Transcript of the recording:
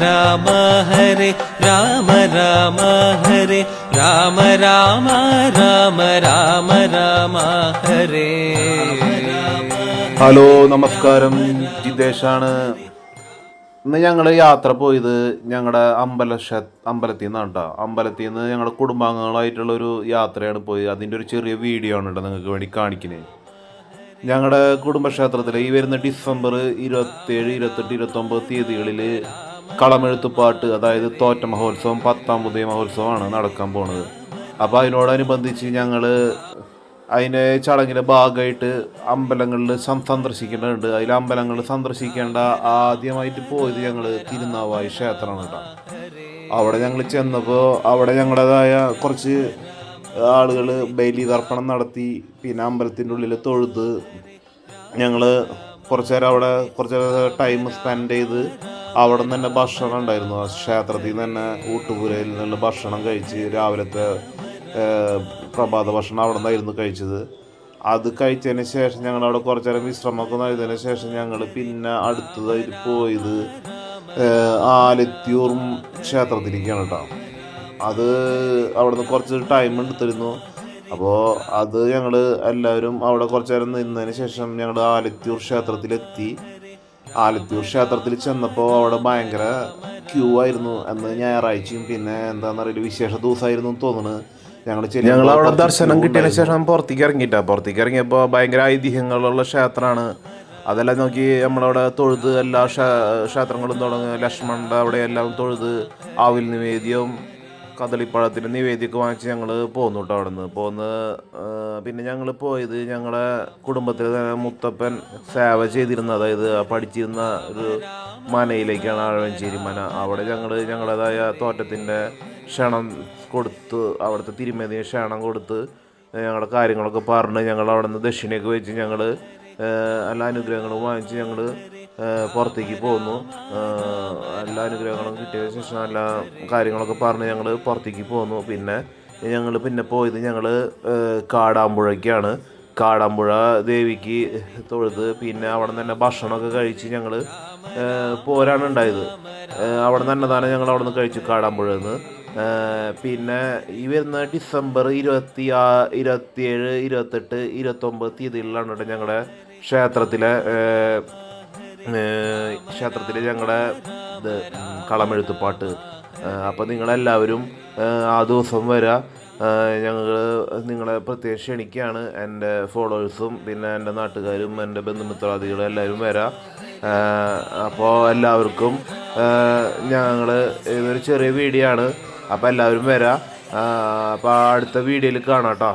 Rama Hare Rama Rama Hare Rama Rama Rama Rama Rama Hare. Hello, നമസ്കാരം. ജിതേഷാണ്. ഇന്ന് ഞങ്ങൾ യാത്ര പോയത് ഞങ്ങളുടെ അമ്പലത്തിൽ നിന്നാണ് കേട്ടോ. അമ്പലത്തിൽ നിന്ന് ഞങ്ങളുടെ കുടുംബാംഗങ്ങളായിട്ടുള്ളൊരു യാത്രയാണ് പോയത്. അതിൻ്റെ ഒരു ചെറിയ വീഡിയോ ആണ് കേട്ടോ നിങ്ങൾക്ക് വേണ്ടി കാണിക്കുന്നത്. ഞങ്ങളുടെ കുടുംബക്ഷേത്രത്തിൽ ഈ വരുന്ന ഡിസംബർ 27, 28, 29 തീയതികളിൽ കളമെഴുത്തുപാട്ട്, അതായത് തോറ്റ മഹോത്സവം, 10ാം ഉദയ മഹോത്സവമാണ് നടക്കാൻ പോണത്. അപ്പോൾ അതിനോടനുബന്ധിച്ച് ഞങ്ങൾ അതിൻ്റെ ചടങ്ങിൻ്റെ ഭാഗമായിട്ട് അമ്പലങ്ങളിൽ സന്ദർശിക്കേണ്ടതുണ്ട്. അതിൽ അമ്പലങ്ങളിൽ സന്ദർശിക്കേണ്ട ആദ്യമായിട്ട് പോയത് ഞങ്ങൾ തിരുനാവായി ക്ഷേത്രമാണ് കേട്ടോ. അവിടെ ഞങ്ങൾ ചെന്നപ്പോൾ അവിടെ ഞങ്ങളുടേതായ കുറച്ച് ആളുകൾ ബലി തർപ്പണം നടത്തി. പിന്നെ അമ്പലത്തിൻ്റെ ഉള്ളിൽ തൊഴുത് ഞങ്ങൾ കുറച്ച് നേരം അവിടെ കുറച്ച് ടൈം സ്പെൻഡ് ചെയ്ത് അവിടെ നിന്ന് തന്നെ ഭക്ഷണം ഉണ്ടായിരുന്നു. ക്ഷേത്രത്തിൽ നിന്ന് തന്നെ ഊട്ടുപുരയിൽ നിന്നുള്ള ഭക്ഷണം കഴിച്ച് രാവിലത്തെ പ്രഭാത ഭക്ഷണം അവിടെ നിന്നായിരുന്നു കഴിച്ചത്. അത് കഴിച്ചതിന് ശേഷം ഞങ്ങൾ അവിടെ കുറച്ച് നേരം വിശ്രമമൊക്കെ നൽകിയതിന് ശേഷം ഞങ്ങൾ പിന്നെ അടുത്തതായിട്ട് പോയത് ആലത്തിയൂർ ക്ഷേത്രത്തിലേക്കാണ് കേട്ടോ. അത് അവിടെ നിന്ന് കുറച്ച് ടൈം എടുത്തിരുന്നു. അപ്പോൾ അത് ഞങ്ങൾ എല്ലാവരും അവിടെ കുറച്ച് നേരം നിന്നതിന് ശേഷം ഞങ്ങൾ ആലത്തിയൂർ ക്ഷേത്രത്തിലെത്തി. ആലത്തിയൂർ ക്ഷേത്രത്തിൽ ചെന്നപ്പോൾ അവിടെ ഭയങ്കര ക്യൂ ആയിരുന്നു. അന്ന് ഞായറാഴ്ചയും പിന്നെ എന്താണെന്നറിയില്ല, വിശേഷ ദിവസമായിരുന്നു തോന്നുന്നു. ഞങ്ങൾ അവിടെ ദർശനം കിട്ടിയതിന് ശേഷം പുറത്തേക്ക് ഇറങ്ങിയപ്പോൾ ഭയങ്കര ഐതിഹ്യങ്ങളുള്ള ക്ഷേത്രമാണ്. അതെല്ലാം നോക്കി നമ്മളവിടെ തൊഴുത് എല്ലാ ക്ഷേത്രങ്ങളും തുടങ്ങി. ലക്ഷ്മണൻ്റെ അവിടെ എല്ലാം തൊഴുത് ആവിൽ നിവേദ്യവും കദളിപ്പഴത്തിൻ്റെ നിവേദ്യമൊക്കെ വാങ്ങിച്ച് ഞങ്ങൾ പോന്നു കേട്ടോ. അവിടെ നിന്ന് പിന്നെ ഞങ്ങൾ പോയത് ഞങ്ങളുടെ കുടുംബത്തിൽ തന്നെ മുത്തപ്പൻ സേവ ചെയ്തിരുന്ന, അതായത് പഠിച്ചിരുന്ന ഒരു മനയിലേക്കാണ്, ആഴവഞ്ചേരി മന. അവിടെ ഞങ്ങളുടേതായ തോറ്റത്തിൻ്റെ ക്ഷണം കൊടുത്ത്, അവിടുത്തെ തിരുമേനിയെ ക്ഷണം കൊടുത്ത് ഞങ്ങളുടെ കാര്യങ്ങളൊക്കെ പറഞ്ഞ് ഞങ്ങൾ അവിടെ നിന്ന് ദക്ഷിണയൊക്കെ വെച്ച് ഞങ്ങൾ എല്ലാ അനുഗ്രഹങ്ങളും വാങ്ങിച്ച് ഞങ്ങൾ പുറത്തേക്ക് പോന്നു. എല്ലാ അനുഗ്രഹങ്ങളും കിട്ടിയതിന് ശേഷം എല്ലാ കാര്യങ്ങളൊക്കെ പറഞ്ഞ് ഞങ്ങൾ പുറത്തേക്ക് പോന്നു. പിന്നെ ഞങ്ങൾ പോയത് ഞങ്ങൾ കാടാമ്പുഴയ്ക്കാണ്. കാടാമ്പുഴ ദേവിക്ക് തൊഴുത് പിന്നെ അവിടെ നിന്ന് തന്നെ ഭക്ഷണമൊക്കെ കഴിച്ച് ഞങ്ങൾ പോരാണ് ഉണ്ടായത്. അവിടെ നിന്ന് അന്നദാനം ഞങ്ങൾ അവിടെ നിന്ന് കഴിച്ചു കാടാമ്പുഴയിൽ നിന്ന്. പിന്നെ ഈ വരുന്ന ഡിസംബർ 27, 28, 29 തീയതികളിലാണ് കേട്ടോ ഞങ്ങളുടെ ക്ഷേത്രത്തിലെ ഞങ്ങളുടെ കളമെഴുത്തുപാട്ട്. അപ്പോൾ നിങ്ങളെല്ലാവരും ആ ദിവസം വരാം. നിങ്ങളെ പ്രത്യേകം ക്ഷണിക്കുകയാണ്. എൻ്റെ ഫോളോവേഴ്സും പിന്നെ എൻ്റെ നാട്ടുകാരും എൻ്റെ ബന്ധുമിത്രാദികളും എല്ലാവരും വരാം. അപ്പോൾ എല്ലാവർക്കും ഇതൊരു ചെറിയ വീഡിയോ ആണ്. അപ്പോൾ എല്ലാവരും വരാം. അപ്പോൾ അടുത്ത വീഡിയോയിൽ കാണാം കേട്ടോ.